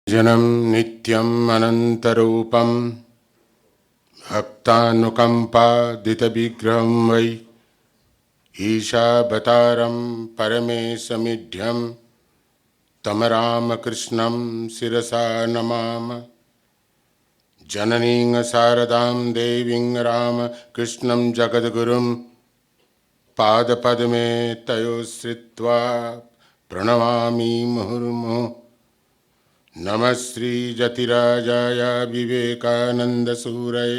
जनम नित्यम अनंतरूपम भक्तानुकंपादित विग्रहं वै ईशावतारं परमेशमीढ्यं तम रामकृष्णं शिरसा नमामः। जननीं शारदां देवीं रामकृष्णं जगद्गुरुं पादपद्मे तयो श्रित्वा प्रणमामि मुहुर्मुहुः। नमः Shri जतिराजाय Vivekananda सूरये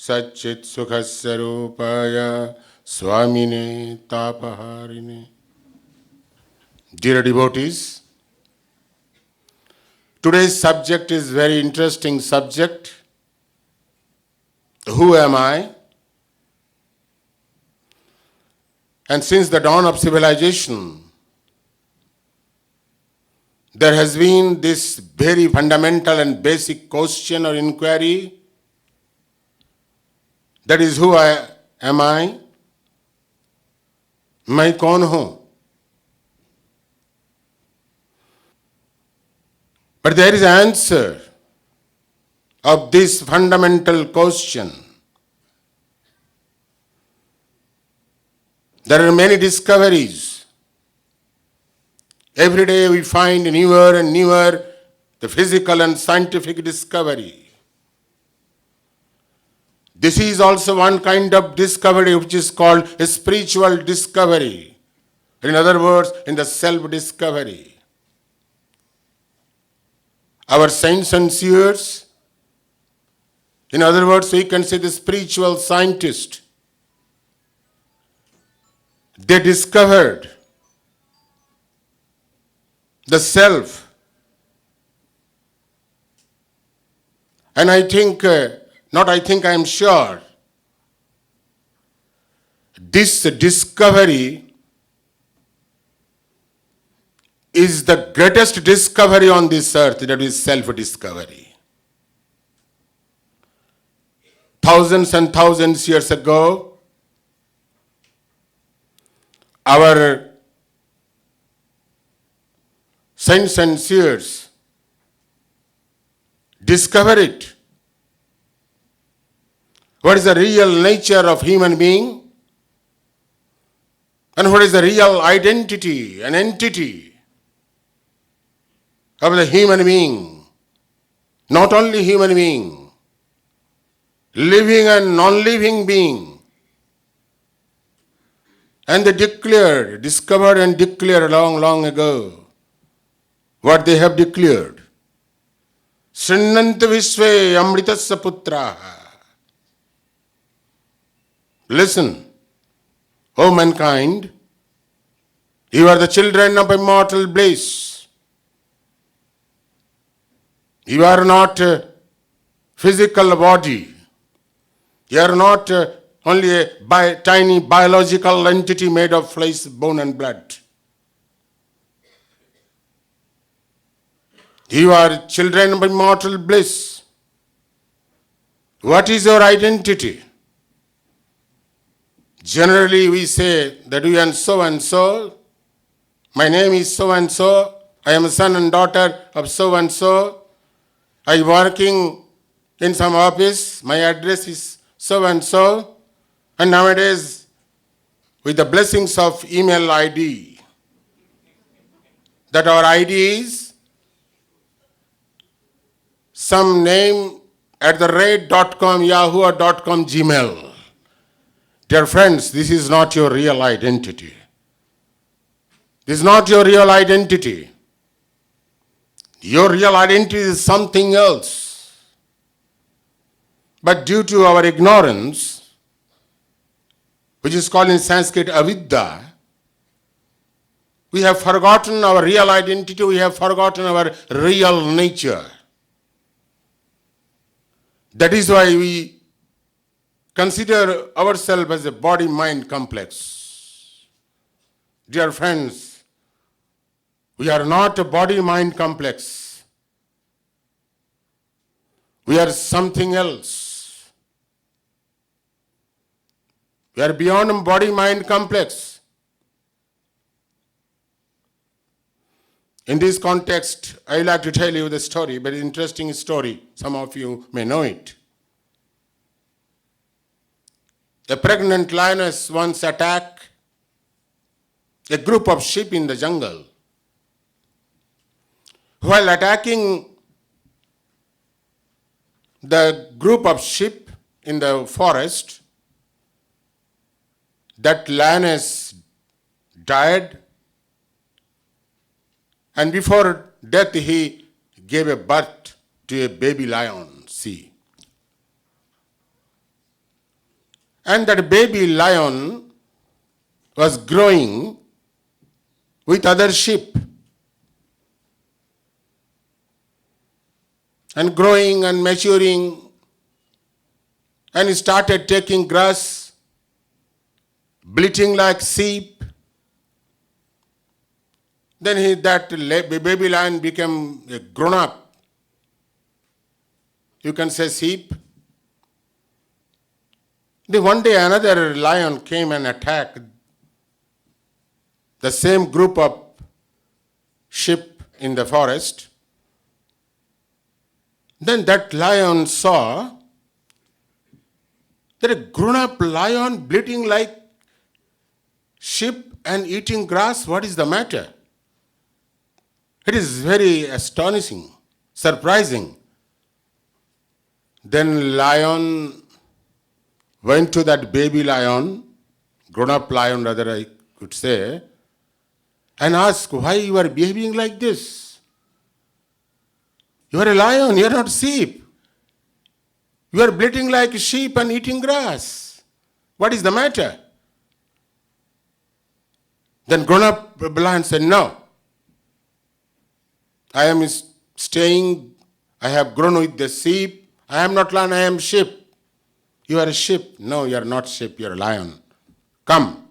सच्चित् सुखस्वरूपाय स्वामिने तापहारिणे। Dear devotees, today's subject is very interesting subject. Who am I? And since the dawn of civilization, there has been this very fundamental and basic question or inquiry, that is, who am I? मैं कौन हूं? But there is an answer of this fundamental question. There are many discoveries. Every day we find newer and newer the physical and scientific discovery. This is also one kind of discovery which is called a spiritual discovery. In other words, in the self-discovery. Our saints and seers, in other words, we can say the spiritual scientist, they discovered the self. And I am sure, this discovery is the greatest discovery on this earth, that is self-discovery. Thousands and thousands years ago, our saints and seers discover it. What is the real nature of human being? And what is the real identity and entity of the human being? Not only human being, living and non-living being. And they discovered and declared long ago what they have declared. Srinnanta Vishve Amritasya Putraha. Listen, O mankind, you are the children of immortal bliss. You are not a physical body. You are not only a tiny biological entity made of flesh, bone and blood. You are children of immortal bliss. What is your identity? Generally we say that we are so and so. My name is so and so. I am a son and daughter of so and so. I am working in some office. My address is so and so. And nowadays, with the blessings of email ID, that our ID is some name @.com, Yahoo or .com, Gmail. Dear friends, this is not your real identity. This is not your real identity. Your real identity is something else. But due to our ignorance, which is called in Sanskrit avidya, we have forgotten our real identity, we have forgotten our real nature. That is why we consider ourselves as a body-mind complex. Dear friends, we are not a body-mind complex. We are something else. We are beyond body-mind complex. In this context, I like to tell you the story, very interesting story. Some of you may know it. A pregnant lioness once attacked a group of sheep in the jungle. While attacking the group of sheep in the forest, that lioness died, and before death he gave a birth to a baby lion, see. And that baby lion was growing with other sheep. And growing and maturing, and he started taking grass, bleating like sheep. Then that baby lion became a grown-up. You can say sheep. Then one day another lion came and attacked the same group of sheep in the forest. Then that lion saw that a grown-up lion bleating like sheep and eating grass. What is the matter? It is very astonishing, surprising. Then lion went to that baby lion, grown-up lion rather I could say, and asked, why you are behaving like this? You are a lion, you are not sheep. You are bleating like a sheep and eating grass. What is the matter? Then grown-up lion said, no. I am staying, I have grown with the sheep. I am not lion, I am sheep. You are a sheep. No, you are not sheep, you are a lion. Come.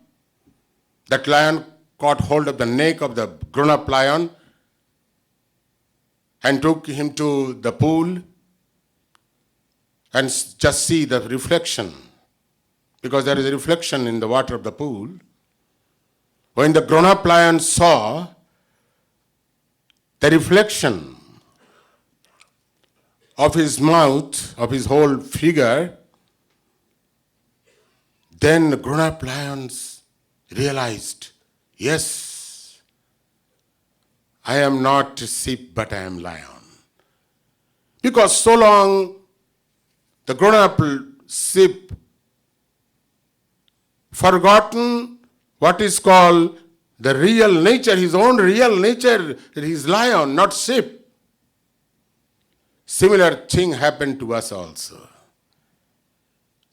That lion caught hold of the neck of the grown-up lion and took him to the pool and just see the reflection, because there is a reflection in the water of the pool. When the grown-up lion saw the reflection of his mouth, of his whole figure, then the grown-up lions realized, yes, I am not sheep, but I am lion. Because so long the grown-up sheep forgotten what is called the real nature, his own real nature, that he is lion, not sheep. Similar thing happened to us also.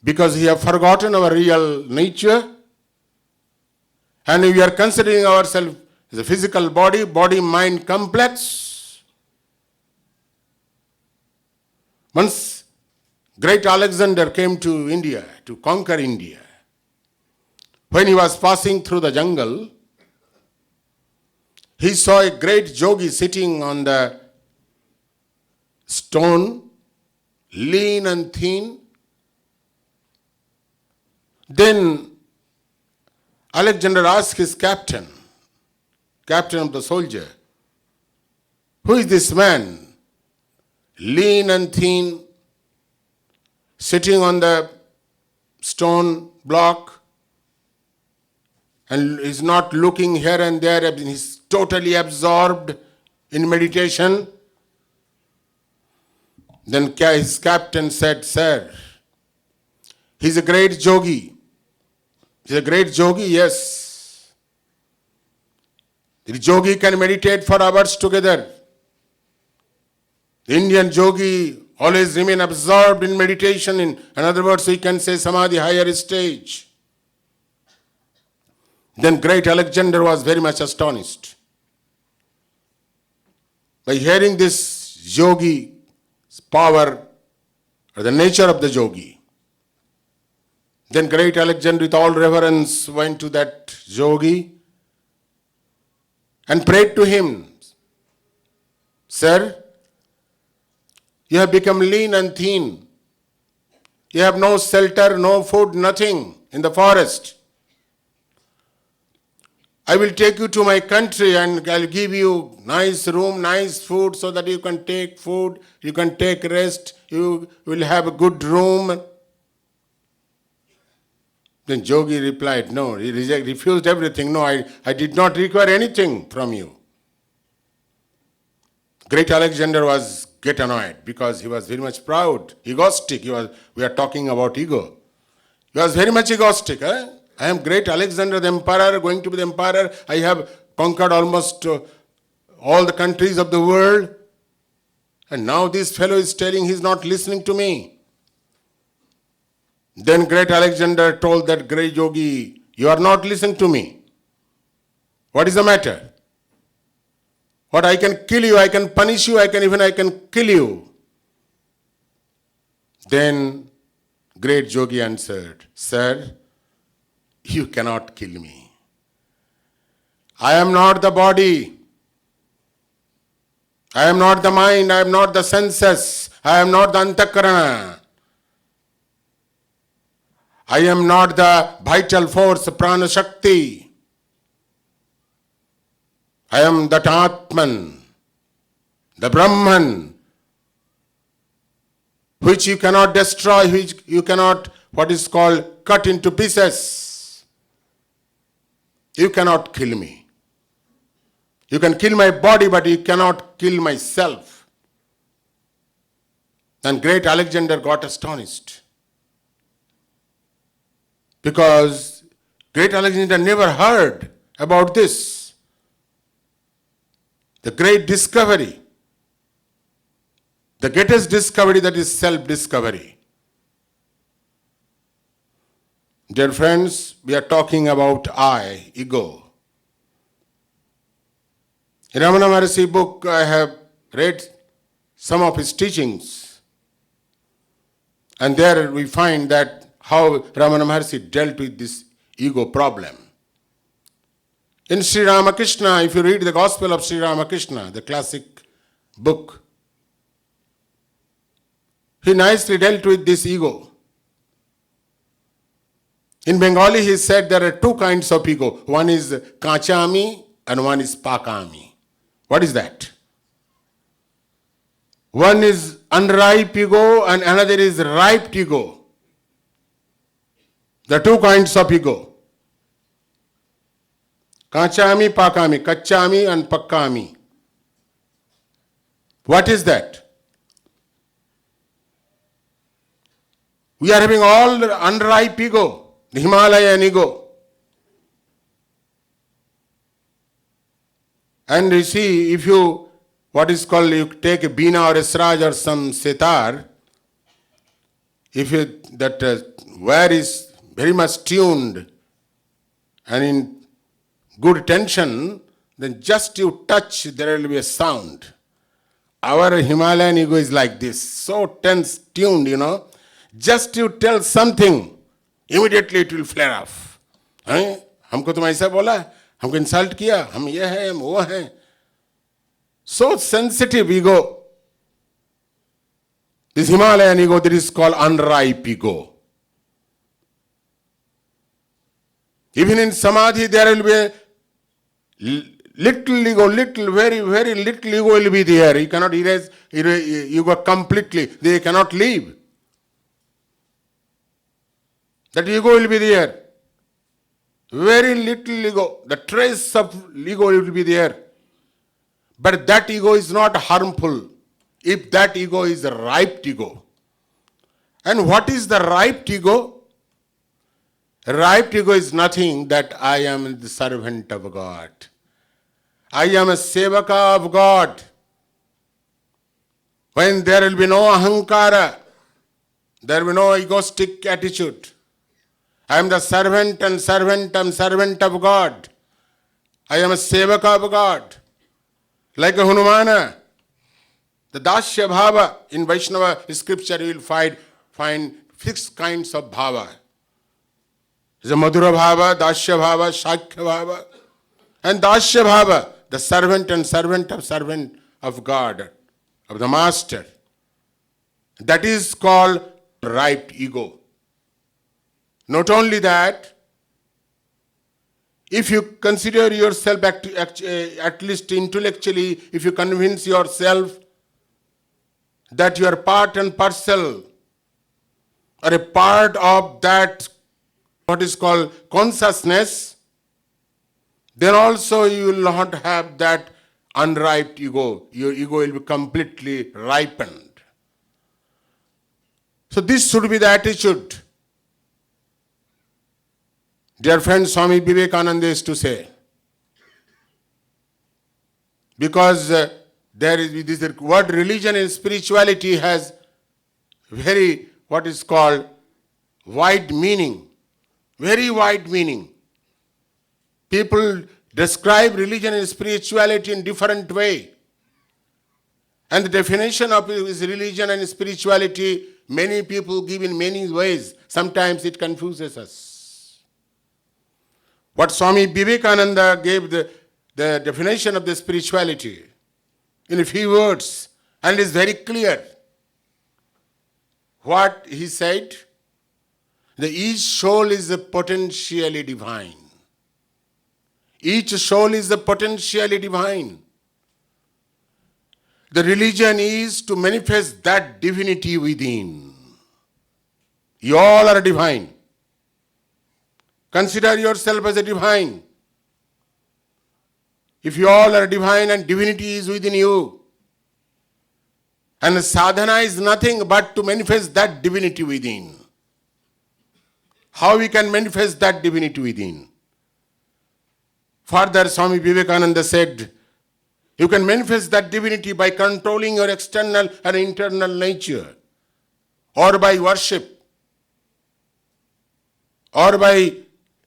Because we have forgotten our real nature, and we are considering ourselves as a physical body, body-mind complex. Once great Alexander came to India to conquer India. When he was passing through the jungle, he saw a great yogi sitting on the stone, lean and thin. Then Alexander asked his captain of the soldier, who is this man, lean and thin, sitting on the stone block, and is not looking here and there, he's totally absorbed in meditation? Then his captain said, sir, he's a great yogi. He's a great yogi, yes. The yogi can meditate for hours together. The Indian yogi always remain absorbed in meditation. In other words, we can say samadhi, higher stage. Then great Alexander was very much astonished. By hearing this yogi's power, or the nature of the yogi, then great Alexander with all reverence went to that yogi and prayed to him, sir, you have become lean and thin. You have no shelter, no food, nothing in the forest. I will take you to my country and I'll give you nice room, nice food so that you can take food, you can take rest, you will have a good room. Then Jogi replied, no, he refused everything. No, I did not require anything from you. Great Alexander was get annoyed because he was very much proud, egoistic. We are talking about ego. He was very much egoistic. I am great Alexander the emperor, going to be the emperor. I have conquered almost all the countries of the world. And now this fellow is telling he is not listening to me. Then great Alexander told that great yogi, you are not listening to me. What is the matter? What, I can kill you, I can punish you, I can kill you. Then great yogi answered, sir, you cannot kill me. I am not the body. I am not the mind. I am not the senses. I am not the antakarana. I am not the vital force, prana shakti. I am that Atman, the Brahman, which you cannot destroy, which you cannot, what is called, cut into pieces. You cannot kill me. You can kill my body, but you cannot kill myself. And great Alexander got astonished. Because great Alexander never heard about this. The great discovery. The greatest discovery, that is self-discovery. Dear friends, we are talking about I, ego. In Ramana Maharashi book, I have read some of his teachings. And there we find that how Ramana Maharashi dealt with this ego problem. In Sri Ramakrishna, if you read the Gospel of Sri Ramakrishna, the classic book, he nicely dealt with this ego. In Bengali, he said there are two kinds of ego. One is kachami and one is pakami. What is that? One is unripe ego and another is ripe ego. The two kinds of ego. Kachami, pakami, kachami and pakkami. What is that? We are having all the unripe ego, the Himalayan ego. And you see, if you, what is called, you take a Beena or a Sraj or some setar, if you, that wire is very much tuned and in good tension, then just you touch, there will be a sound. Our Himalayan ego is like this, so tense, tuned, Just you tell something, immediately it will flare off. हमको तुम ऐसा बोला, हमको insult किया, हम ये हैं, हम वो हैं. So sensitive ego. This Himalayan ego, that is called unripe ego. Even in Samadhi, there will be a little ego, very, very little ego will be there. You cannot erase ego completely. They cannot leave. That ego will be there. Very little ego. The trace of ego will be there. But that ego is not harmful if that ego is a ripe ego. And what is the ripe ego? Ripe ego is nothing that I am the servant of God. I am a sevaka of God. When there will be no ahankara, there will be no egoistic attitude. I am the servant of God. I am a sevaka of God. Like a Hanumana, the Dasya Bhava, in Vaishnava scripture you will find 6 kinds of bhava. There is a Madhura Bhava, Dasya Bhava, Shakhya Bhava. And Dasya Bhava, the servant of God, of the Master. That is called ripe ego. Not only that, if you consider yourself at least intellectually, if you convince yourself that you are part and parcel or a part of that what is called consciousness, then also you will not have that unripe ego. Your ego will be completely ripened. So this should be the attitude. Dear friend, Swami Vivekananda used to say, because there is this word religion and spirituality has very what is called wide meaning, very wide meaning. People describe religion and spirituality in different way. And the definition of religion and spirituality, many people give in many ways. Sometimes it confuses us. What Swami Vivekananda gave the definition of the spirituality in a few words, and it is very clear. What he said, that each soul is potentially divine. Each soul is potentially divine. The religion is to manifest that divinity within. You all are divine. Consider yourself as a divine. If you all are divine and divinity is within you, and sadhana is nothing but to manifest that divinity within. How we can manifest that divinity within? Further, Swami Vivekananda said, you can manifest that divinity by controlling your external and internal nature, or by worship, or by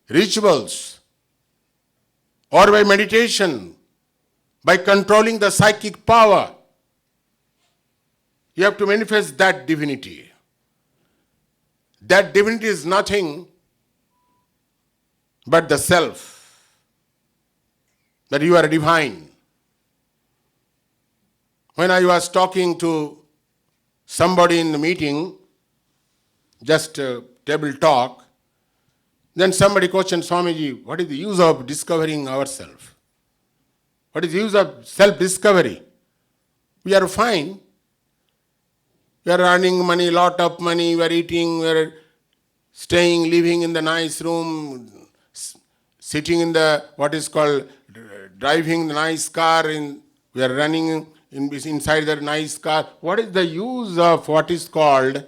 rituals, or by meditation, by controlling the psychic power. You have to manifest that divinity. That divinity is nothing but the self, that you are divine. When I was talking to somebody in the meeting, just table talk, then somebody questioned Swamiji, what is the use of discovering ourselves? What is the use of self-discovery? We are fine. We are earning money, lot of money, we are eating, we are staying, living in the nice room, sitting in the, what is called, driving the nice car, we are running inside the nice car. What is the use of what is called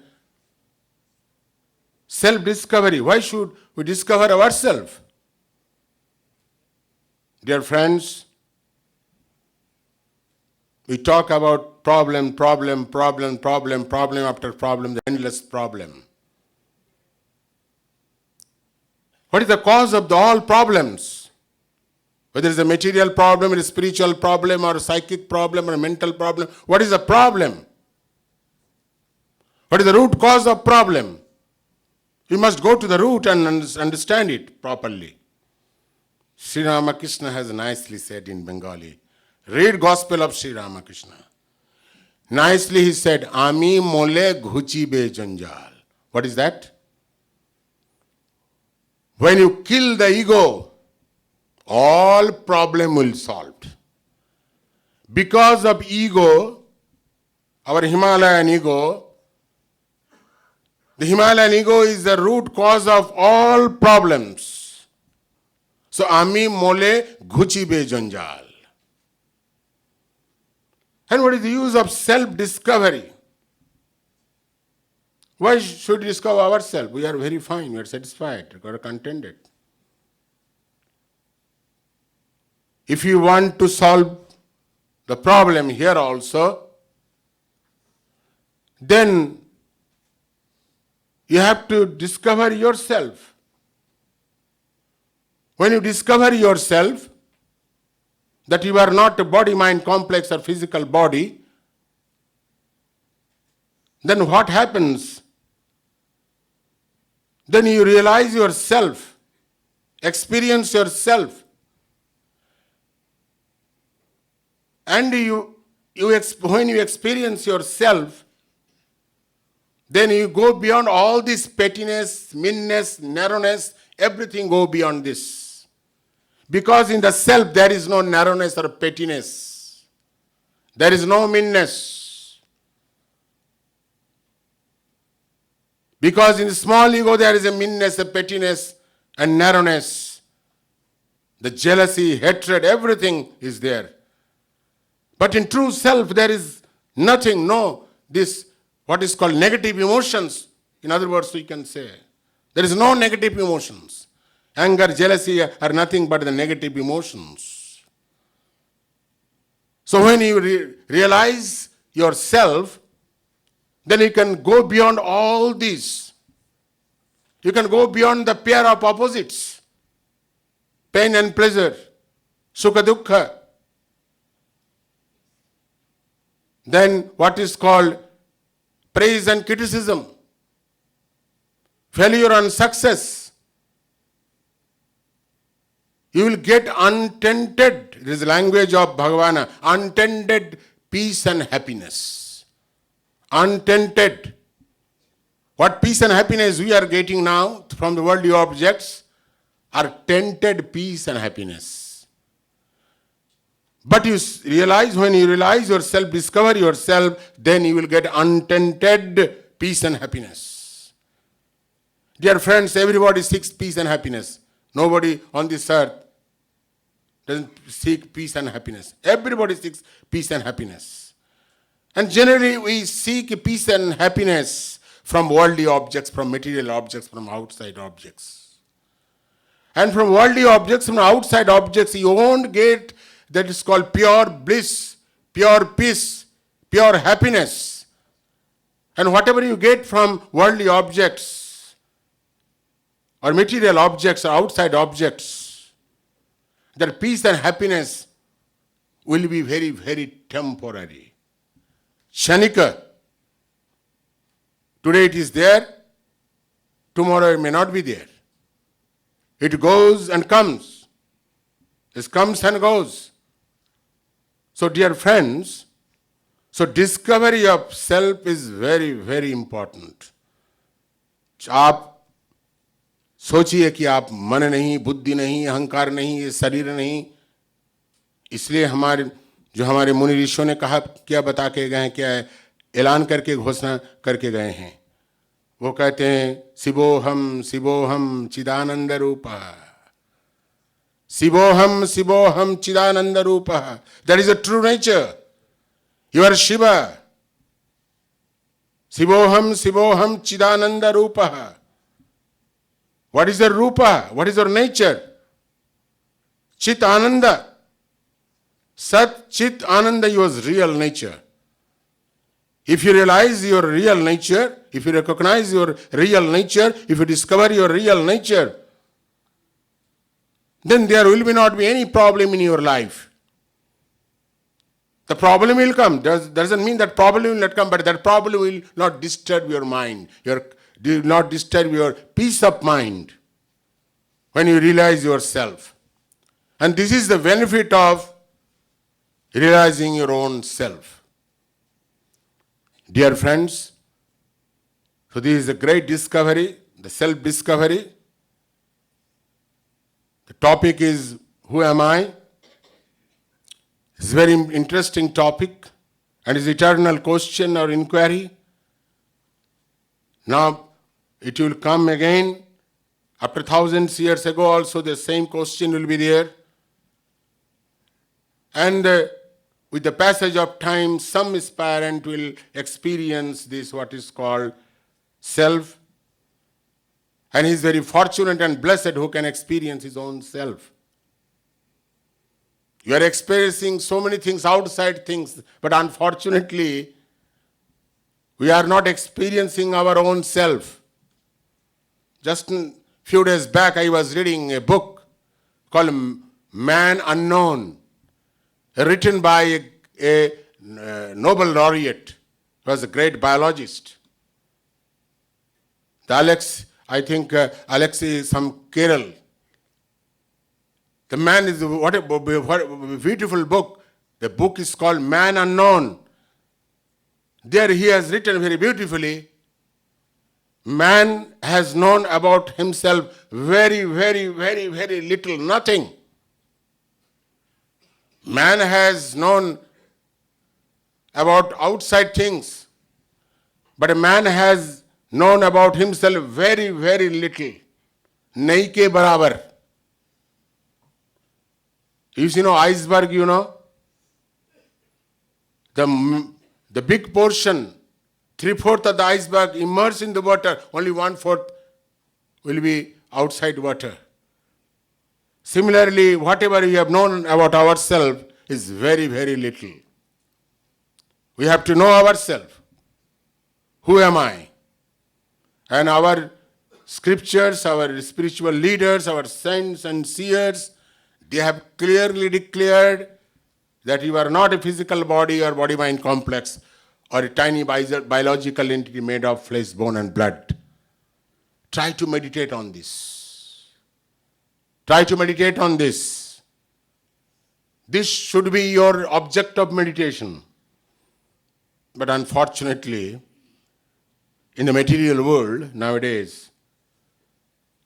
self-discovery? Why should we discover ourselves? Dear friends, we talk about problem after problem, the endless problem. What is the cause of all problems? Whether it's a material problem, or a spiritual problem, or a psychic problem, or a mental problem, what is the problem? What is the root cause of problem? You must go to the root and understand it properly. Sri Ramakrishna has nicely said in Bengali, read Gospel of Sri Ramakrishna. Nicely he said, Ami mole ghuchibe janjal. What is that? When you kill the ego, all problem will solved. Because of ego, our Himalayan ego, the Himalayan ego is the root cause of all problems. So, Ami mole ghuchibe janjal. And what is the use of self-discovery? Why should we discover ourselves? We are very fine, we are satisfied, we are contented. If you want to solve the problem here also, then you have to discover yourself. When you discover yourself, that you are not a body-mind complex or physical body, then what happens? Then you realize yourself, experience yourself, and when you experience yourself, then you go beyond all this pettiness, meanness, narrowness, everything go beyond this. Because in the self there is no narrowness or pettiness. There is no meanness. Because in the small ego there is a meanness, a pettiness and narrowness. The jealousy, hatred, everything is there. But in true self there is nothing, this what is called negative emotions. In other words, we can say, there is no negative emotions. Anger, jealousy are nothing but the negative emotions. So when you realize yourself, then you can go beyond all these. You can go beyond the pair of opposites. Pain and pleasure, sukha dukkha. Then what is called praise and criticism, failure and success. You will get untainted, this is the language of Bhagavana, untainted peace and happiness. Untainted. What peace and happiness we are getting now from the worldly objects are tainted peace and happiness. But you realize, when you realize yourself, discover yourself, then you will get untainted peace and happiness. Dear friends, everybody seeks peace and happiness. Nobody on this earth doesn't seek peace and happiness. Everybody seeks peace and happiness. And generally we seek peace and happiness from worldly objects, from material objects, from outside objects. And from worldly objects, from outside objects, you won't get that is called pure bliss, pure peace, pure happiness. And whatever you get from worldly objects, or material objects, or outside objects, that peace and happiness will be very, very temporary. Kshanika. Today it is there, tomorrow it may not be there. It goes and comes. It comes and goes. So dear friends, so discovery of self is very, very important. आप सोचिए कि आप मन नहीं, बुद्धि नहीं, अहंकार नहीं, ये शरीर नहीं. इसलिए हमारे मुनि ऋषियों ने कहा, क्या बता के गए हैं, क्या ऐलान करके घोषणा करके गए हैं. वो कहते हैं, शिवोहम शिवोहम चिदानंद रूपः. Sivoham, Sivoham, Chidananda Rupa. That is the true nature. You are Shiva. Sivoham, Sivoham, Chidananda Rupa. What is the Rupa? What is your nature? Chit Ananda. Sat Chit Ananda, your real nature. If you realize your real nature, if you recognize your real nature, if you discover your real nature, then there will not be any problem in your life. The problem will come. Doesn't mean that problem will not come, but that problem will not disturb your mind. Do not disturb your peace of mind when you realize yourself. And this is the benefit of realizing your own self. Dear friends, so this is a great discovery, the self-discovery. The topic is, who am I? It's a very interesting topic and is eternal question or inquiry. Now, it will come again. After thousands years ago also the same question will be there. And with the passage of time, some aspirant will experience this, what is called self. And he is very fortunate and blessed who can experience his own self. You are experiencing so many things, outside things, but unfortunately, we are not experiencing our own self. Just a few days back, I was reading a book called Man Unknown, written by a Nobel laureate, who was a great biologist. Alexei some Kerala. The man is, what a beautiful book. The book is called Man Unknown. There he has written very beautifully, man has known about himself very, very, very, very little, nothing. Man has known about outside things, but a man has known about himself very, very little. Nahi ke barabar. You know iceberg, the big portion, 3/4 of the iceberg immersed in the water, only 1/4 will be outside water. Similarly, whatever we have known about ourselves is very, very little. We have to know ourselves. Who am I? And our scriptures, our spiritual leaders, our saints and seers, they have clearly declared that you are not a physical body or body-mind complex or a tiny biological entity made of flesh, bone and blood. Try to meditate on this. Try to meditate on this. This should be your object of meditation. But unfortunately, in the material world nowadays,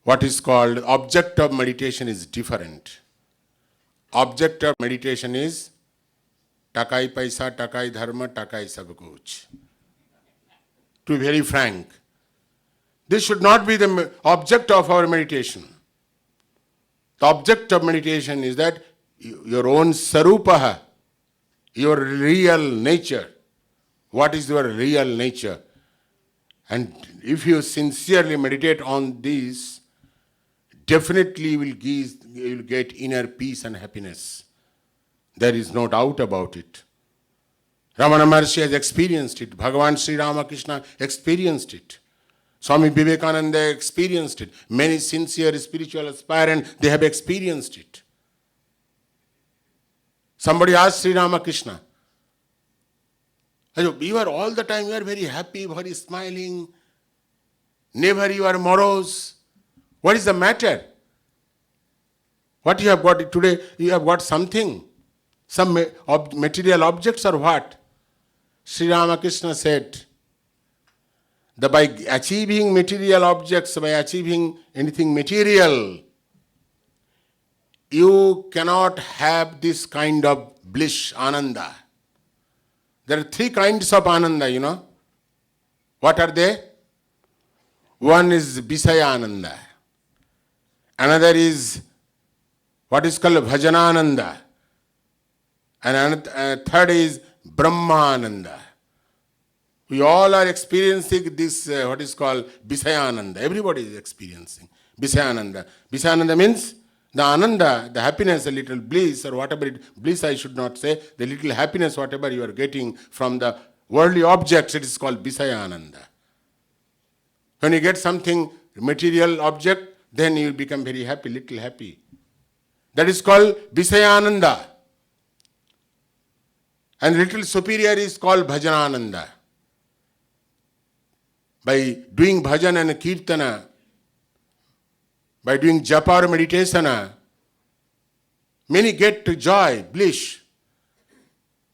what is called object of meditation is different. Object of meditation is takai paisa, takai dharma, takai sab kuch. To be very frank, this should not be the object of our meditation. The object of meditation is that your own sarupaha, your real nature. What is your real nature? And if you sincerely meditate on this, definitely you will get inner peace and happiness. There is no doubt about it. Ramana Maharashi has experienced it. Bhagavan Sri Ramakrishna experienced it. Swami Vivekananda experienced it. Many sincere spiritual aspirants, they have experienced it. Somebody asked Sri Ramakrishna, you are all the time, you are very happy, very smiling. Never you are morose. What is the matter? What you have got today? You have got something. Some material objects or what? Sri Ramakrishna said, that by achieving material objects, by achieving anything material, you cannot have this kind of bliss, ananda. There are 3 kinds of ananda, What are they? One is Visaya Ananda. Another is what is called Bhajanananda. And third is Brahmananda. We all are experiencing this, what is called Visayananda. Everybody is experiencing Visayananda. Visayananda means the ananda, the happiness, the little bliss, or whatever bliss I should not say, the little happiness, whatever you are getting from the worldly objects, it is called Visayananda. When you get something, material object, then you will become very happy, little happy. That is called Visayananda. And little superior is called Bhajanananda. By doing bhajan and kirtana, by doing japa or meditation, many get to joy, bliss.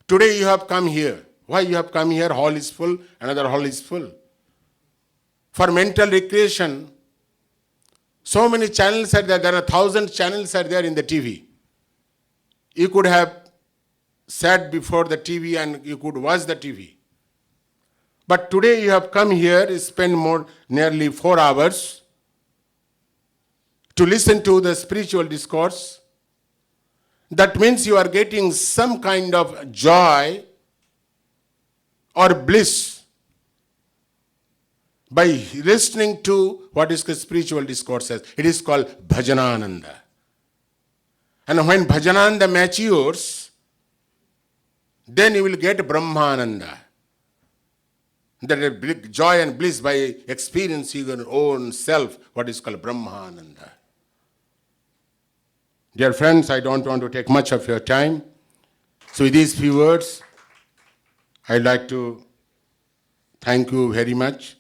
Today you have come here. Why you have come here? Hall is full, another hall is full. For mental recreation, so many channels are there. There are 1,000 channels are there in the TV. You could have sat before the TV and you could watch the TV. But today you have come here, spend nearly 4 hours to listen to the spiritual discourse. That means you are getting some kind of joy or bliss by listening to what is the spiritual discourses. It is called Bhajanananda. And when Bhajanananda matures, then you will get Brahmananda. That is joy and bliss by experiencing your own self, what is called Brahmananda. Dear friends, I don't want to take much of your time. So with these few words, I'd like to thank you very much